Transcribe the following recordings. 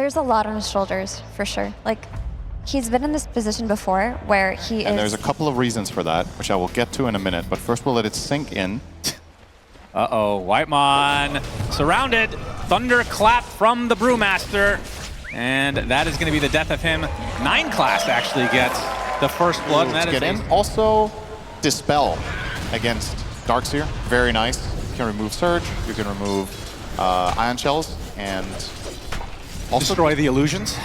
There's a lot on his shoulders, for sure. Like, he's been in this position before where he And there's a couple of reasons for that, which I will get to in a minute, but first we'll let it sink in. Uh-oh, Whitemon surrounded. Thunderclap from the Brewmaster. And that is going to be the death of him. 9 class actually gets the first blood. And that is in. Also, Dispel against Darkseer. Very nice. You can remove Surge, you can remove Ion Shells, and also destroy the illusions.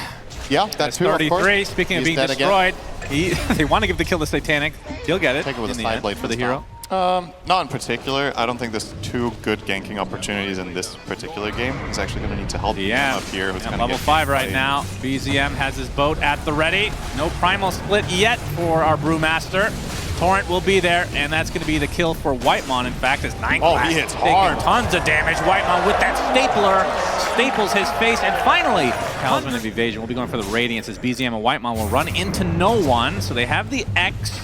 Yeah, that's 33. Speaking of being destroyed, they want to give the kill to Satanic. He'll get it. Take it with a side blade for the hero. Not in particular. I don't think there's 2 good ganking opportunities in this particular game. He's actually going to need to help him up here. Level 5 right now. BZM has his boat at the ready. No primal split yet for our Brewmaster. Torrent will be there, and that's going to be the kill for Whitemon. In fact, it's 9 class. He hits hard. Tons of damage. Whitemon with that stapler staples his face, and finally, Talisman of Evasion will be going for the Radiance as BZM and Whitemon will run into no one. So they have the X.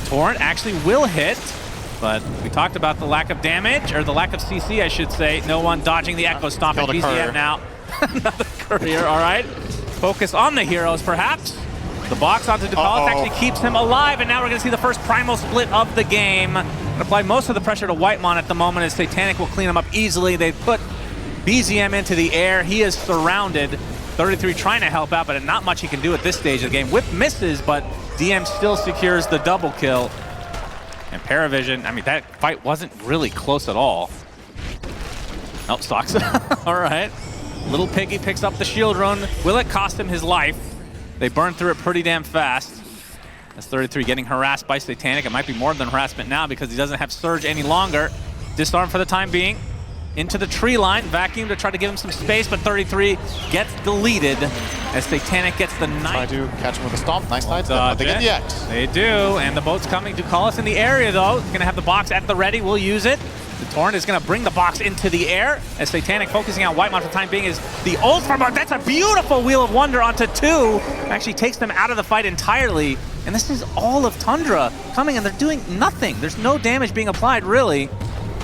Torrent actually will hit, but we talked about the lack of damage, or the lack of CC, I should say. No one dodging the Echo Stomp, and BZM now. Another courier, all right. Focus on the heroes, perhaps. The box onto Ducalis actually keeps him alive, and now we're going to see the first primal split of the game. Apply most of the pressure to Whitemon at the moment as Satanic will clean him up easily. They put BZM into the air. He is surrounded. 33 trying to help out, but not much he can do at this stage of the game. Whip misses, but DM still secures the double kill. And Parivision, I mean, that fight wasn't really close at all. Oh, Stocks. All right. Little Piggy picks up the shield rune. Will it cost him his life? They burn through it pretty damn fast. That's 33 getting harassed by Satanic. It might be more than harassment now because he doesn't have Surge any longer. Disarm for the time being. Into the tree line. Vacuum to try to give him some space, but 33 gets deleted as Satanic gets the 9. Try to catch him with a stomp. Nice side step. They get the X. They do, and the boat's coming. Ducalis in the area, though. He's going to have the box at the ready. We'll use it. The Torrent is going to bring the box into the air as Satanic focusing on Whitemon for the time being is the ult from her. That's a beautiful Wheel of Wonder onto 2. Actually takes them out of the fight entirely. And this is all of Tundra coming, and they're doing nothing. There's no damage being applied, really.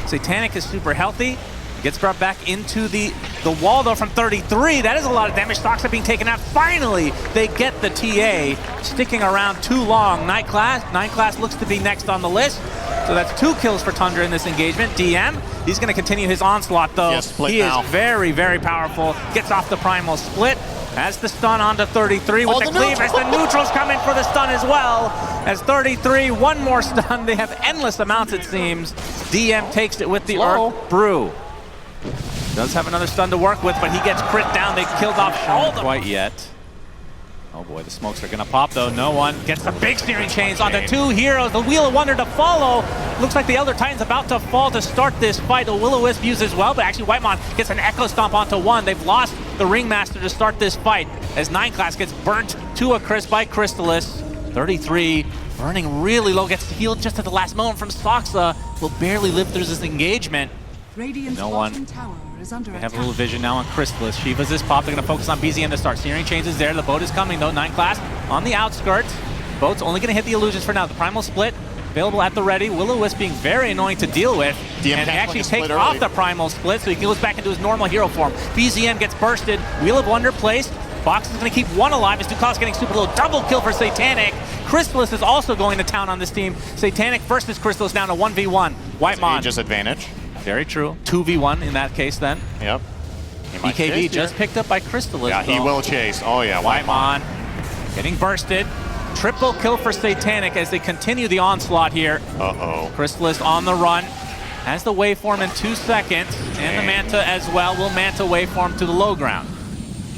Satanic is super healthy. Gets brought back into the wall, though, from 33. That is a lot of damage. Stocks are being taken out. Finally, they get the TA. Sticking around too long. 9 class looks to be next on the list. So that's 2 kills for Tundra in this engagement. DM, he's going to continue his onslaught, though. He is very, very powerful. Gets off the primal split. Has the stun onto 33 with the cleave as the neutrals come in for the stun as well. As 33, one more stun. They have endless amounts, it seems. DM takes it with the Earth Brew. Does have another stun to work with, but he gets crit down. They killed off all the... Quite yet. Oh boy, the smokes are gonna pop though. No one gets the big steering chains onto 2 heroes. The Wheel of Wonder to follow. Looks like the Elder Titan's about to fall to start this fight. The Will-O-Wisp uses well, but actually Whitemon gets an Echo Stomp onto 1. They've lost the Ringmaster to start this fight as 9 class gets burnt to a crisp by Crystallis. 33 burning really low, gets healed just at the last moment from Soxa. Will barely live through this engagement. No one. They have a little vision now on Crystallis. Shiva's this pop. They're going to focus on BZM to start. Searing Chains is there. The boat is coming, though. 9 class on the outskirts. Boat's only going to hit the illusions for now. The primal split available at the ready. Will-O-Wisp being very annoying to deal with. And he actually takes off the primal split, so he goes back into his normal hero form. BZM gets bursted. Wheel of Wonder placed. Box is going to keep 1 alive as Ducalis getting super low. Double kill for Satanic. Crystallis is also going to town on this team. Satanic versus Crystallis down to 1v1. Whitemon. Aegis advantage. Very true. 2v1 in that case then. Yep. BKB just picked up by Crystallis. Yeah, he will chase. Oh yeah, Whitemon getting bursted. Triple kill for Satanic as they continue the onslaught here. Uh-oh. Crystallis on the run. Has the waveform in 2 seconds. And the Manta as well. Will Manta waveform to the low ground.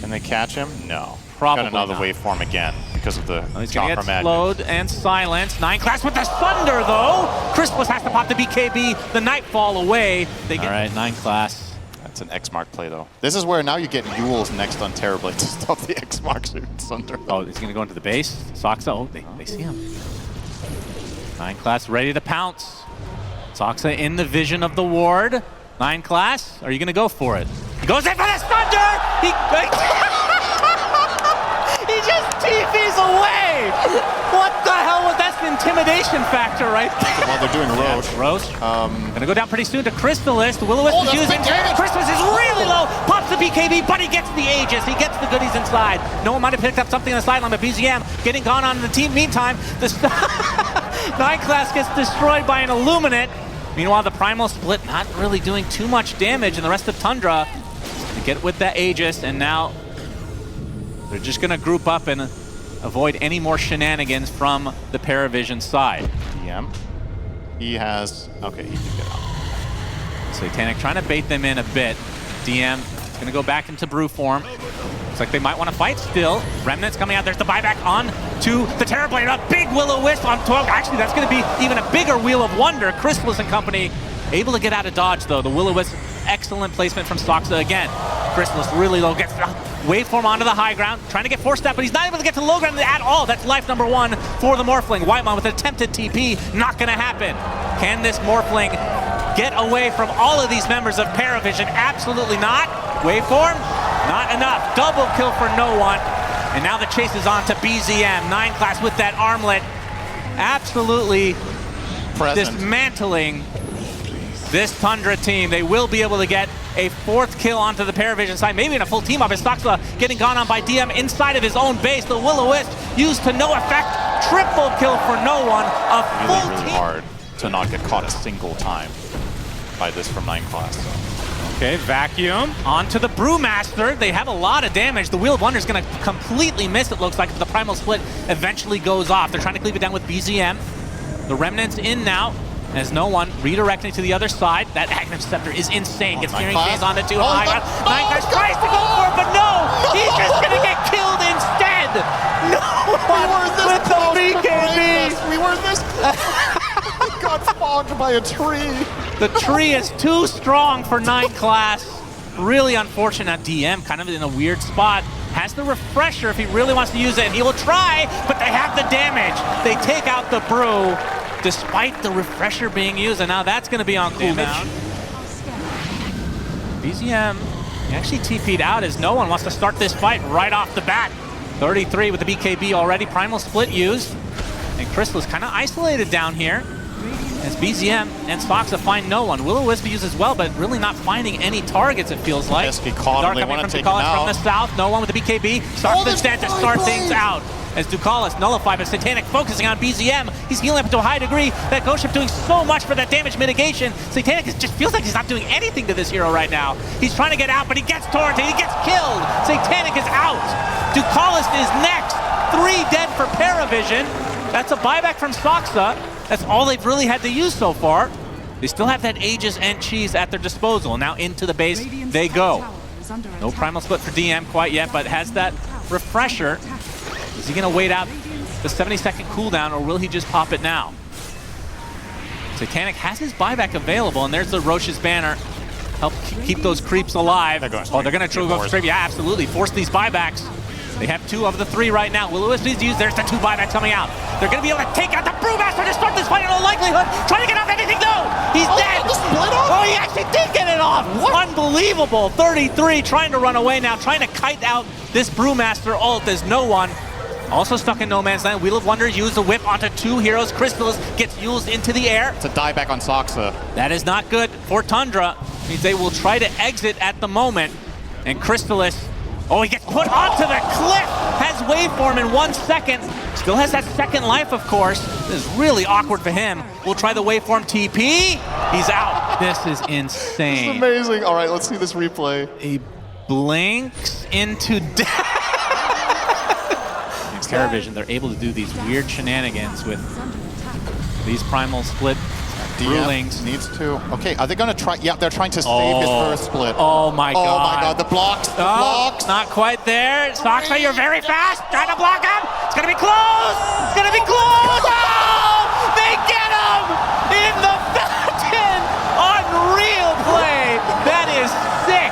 Can they catch him? No. Probably got another waveform again because of the he's going to get slowed and silenced. 9 class with the Thunder, though. Crystallis has to pop the BKB. The Nightfall away. They get all right, 9 class. That's an X-Mark play, though. This is where now you get Yule's next on Terrorblade to stop the X-Mark Thunder. Oh, he's going to go into the base. Soxa, oh, they see him. 9 class ready to pounce. Soxa in the vision of the ward. 9 class, are you going to go for it? He goes in for the Thunder! He just TVs away! What the hell was that? That's an intimidation factor, right? While they're doing Roche. Roche. Gonna go down pretty soon to Crystalist. Will-O-Wisp is using. Crystalist is really low. Pops the BKB, but he gets the Aegis. He gets the goodies inside. No one might have picked up something on the sideline, but BZM getting gone on the team. Meantime, the 9 class gets destroyed by an Illuminate. Meanwhile, the Primal Split not really doing too much damage, and the rest of Tundra to get with the Aegis, and now they're just gonna group up and avoid any more shenanigans from the Parivision side. DM. He has... Okay, he can get out. Satanic trying to bait them in a bit. DM is going to go back into brew form. Looks like they might want to fight still. Remnants coming out. There's the buyback on to the Terrorblade. A big Will-O-Wisp on 12. Actually, that's going to be even a bigger Wheel of Wonder. Crystallis and company able to get out of dodge, though. The Will-O-Wisp, excellent placement from Soxa again. Crystallis really low. Gets waveform onto the high ground. Trying to get forced out, but he's not able to get to the low ground at all. That's life number 1 for the Morphling. Whitemon with an attempted TP. Not going to happen. Can this Morphling get away from all of these members of Parivision? Absolutely not. Waveform, not enough. Double kill for no one. And now the chase is on to BZM. 9 class with that armlet. Absolutely dismantling this Tundra team. They will be able to get a 4th kill onto the Parivision side, maybe in a full team up as Soxa getting gone on by DM inside of his own base. The Will-O-Wisp used to no effect. Triple kill for no one. A full really team. Hard to not get caught a single time by this from 9 class. Okay, Vacuum onto the Brewmaster. They have a lot of damage. The Wheel of Wonder is going to completely miss, it looks like, if the Primal Split eventually goes off. They're trying to cleave it down with BZM. The Remnants in now, as no one redirecting to the other side. That Aghanim Scepter is insane. Gets steering chains onto 2 high ground. 9 class tries to go for it, but no! He's just going to get killed instead! No one with the BKB! We were this He got fogged by a tree. The tree is too strong for 9 class. Really unfortunate. DM kind of in a weird spot. Has the refresher if he really wants to use it. And he will try, but they have the damage. They take out the brew despite the refresher being used. And now that's going to be on cooldown. BZM actually TP'd out as no one wants to start this fight right off the bat. 33 with the BKB already. Primal Split used. And Crystal is kind of isolated down here as BZM and Soxa find no one. Will-O-Wisp uses well, but really not finding any targets, it feels like. Yes, Dark coming from Ducalis from the south. No one with the BKB. Starts instead to start things out. As Ducalis nullified, but Satanic focusing on BZM. He's healing up to a high degree. That Ghost Ship doing so much for that damage mitigation. Satanic just feels like he's not doing anything to this hero right now. He's trying to get out, but he gets torrented. He gets killed. Satanic is out. Ducalis is next. 3 dead for Parivision. That's a buyback from Soxa. That's all they've really had to use so far. They still have that Aegis and Cheese at their disposal. Now into the base they go. No Primal Split for DM quite yet, but has that refresher. Is he going to wait out the 70-second cooldown, or will he just pop it now? Satanic has his buyback available, and there's the Roche's banner. Help keep those creeps alive. They're going to go straight. Yeah, absolutely. Force these buybacks. They have 2 of the 3 right now. Will-O-Wisp is used. There's the 2 buybacks coming out. They're going to be able to take out the Brewmaster to start this fight in all likelihood. Trying to get off anything. No! He's dead! Oh, he actually did get it off! What? Unbelievable. 33 trying to run away now. Trying to kite out this Brewmaster ult. There's no one. Also stuck in no man's land. Wheel of Wonder used the whip onto 2 heroes. Crystallis gets used into the air. It's a dieback on Soxa. That is not good for Tundra. Means they will try to exit at the moment. And Crystallis, oh, he gets put onto the cliff. Has waveform in 1 second. Still has that second life, of course. This is really awkward for him. We'll try the waveform TP. He's out. This is insane. This is amazing. All right, let's see this replay. He blinks into death. Parivision, they're able to do these weird shenanigans with these Primal Split rulings. Needs to. Okay, are they going to try? Yeah, they're trying to save his first split. Oh my god. Oh my god, the blocks. The blocks. Not quite there. Soxa, you're very fast. Trying to block him. It's going to be close. It's going to be close. Oh! They get him in the fountain. Unreal play. That is sick.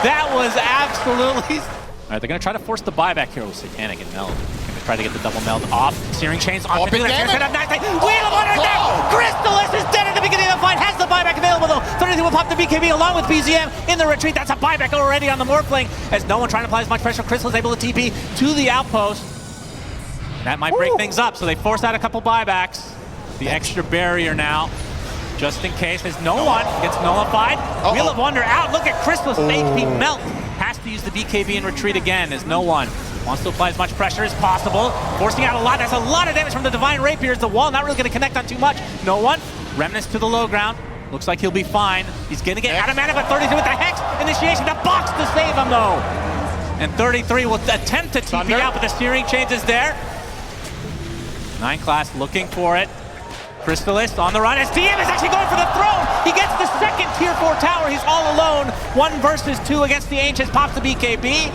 That was absolutely. All right, they're going to try to force the buyback here with Satanic and Meld. Going to try to get the double meld off. Searing chains on. Wheel of Wonder is dead! Crystallis is dead at the beginning of the fight. Has the buyback available though. 33 will pop the BKB along with BZM in the retreat. That's a buyback already on the Morphling as no one trying to apply as much pressure. Crystallis able to TP to the outpost. That might break things up, so they force out a couple buybacks. The extra barrier now, just in case. There's no one, gets nullified. Wheel of Wonder out, look at Crystal's HP melt. Has to use the BKB and retreat again. There's no one. Wants to apply as much pressure as possible. Forcing out a lot, that's a lot of damage from the Divine Rapiers. The wall not really gonna connect on too much. No one, Remnants to the low ground. Looks like he'll be fine. He's gonna get out of mana, but 33 with the Hex initiation, the box to save him though. And 33 will attempt to TP out, but the steering change is there. 9 class looking for it. Crystalist on the run as DM is actually going for the throne. He gets the second tier 4 tower. He's all alone. 1 versus 2 against the Ancients. Pops the BKB.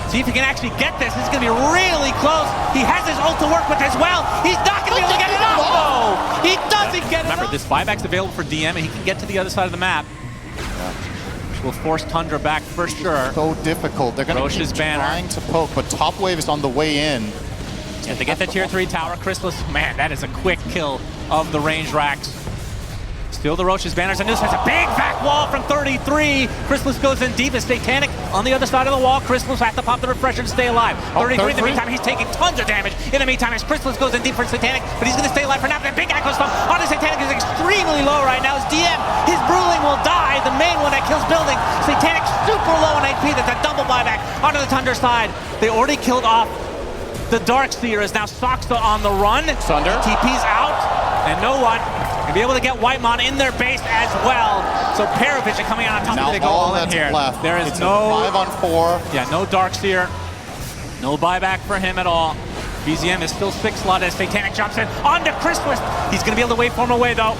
See if he can actually get this. This is going to be really close. He has his ult to work with as well. He's not going to be able to get it off though. He doesn't get it off. Remember, this buyback's available for DM and he can get to the other side of the map. Which will force Tundra back for sure. So difficult. They're going to keep trying to poke, but top wave is on the way in. Yeah, they get the tier 3 tower. Crystalist, man, that is a quick kill of the range racks. Still the Roche's banners. And Noose has a big back wall from 33. Crystalist goes in deep as Satanic on the other side of the wall. Crystalist has to pop the refresher to stay alive. 33 in the meantime, he's taking tons of damage. In the meantime, as Crystalist goes in deep for Satanic, but he's going to stay alive for now. That big echo stomp on the Satanic is extremely low right now. As DM, his Bruling will die. The main one that kills Building. Satanic super low on HP. That's a double buyback onto the Tundra side. They already killed off the Darkseer. Is now Soxa on the run. Thunder. TP's out, and no one will be able to get Whitemon in their base as well. So Parivision coming out on top. Now They go all in here. Left. There is it's no 5-on-4. Yeah, no Darkseer. No buyback for him at all. BZM is still 6 slot as Satanic jumps in onto Crystalist. He's going to be able to wait for him away though.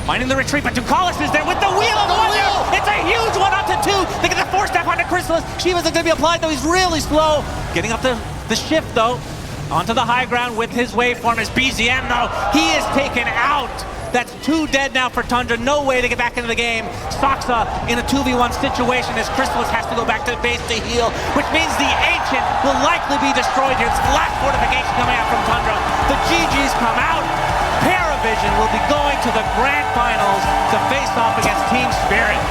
Finding the retreat, but Ducalis is there with the Wheel of Wonder. It's a huge one onto 2. They get the 4-step onto Crystalist. Shiva's going to be applied though. He's really slow. Getting up the shift though. Onto the high ground with his waveform as BZM though. He is taken out. That's 2 dead now for Tundra. No way to get back into the game. Soxa in a 2v1 situation as Crystalist has to go back to the base to heal, which means the Ancient will likely be destroyed here. It's the last fortification coming out from Tundra. The GGs come out. Parivision will be going to the grand finals to face off against Team Spirit.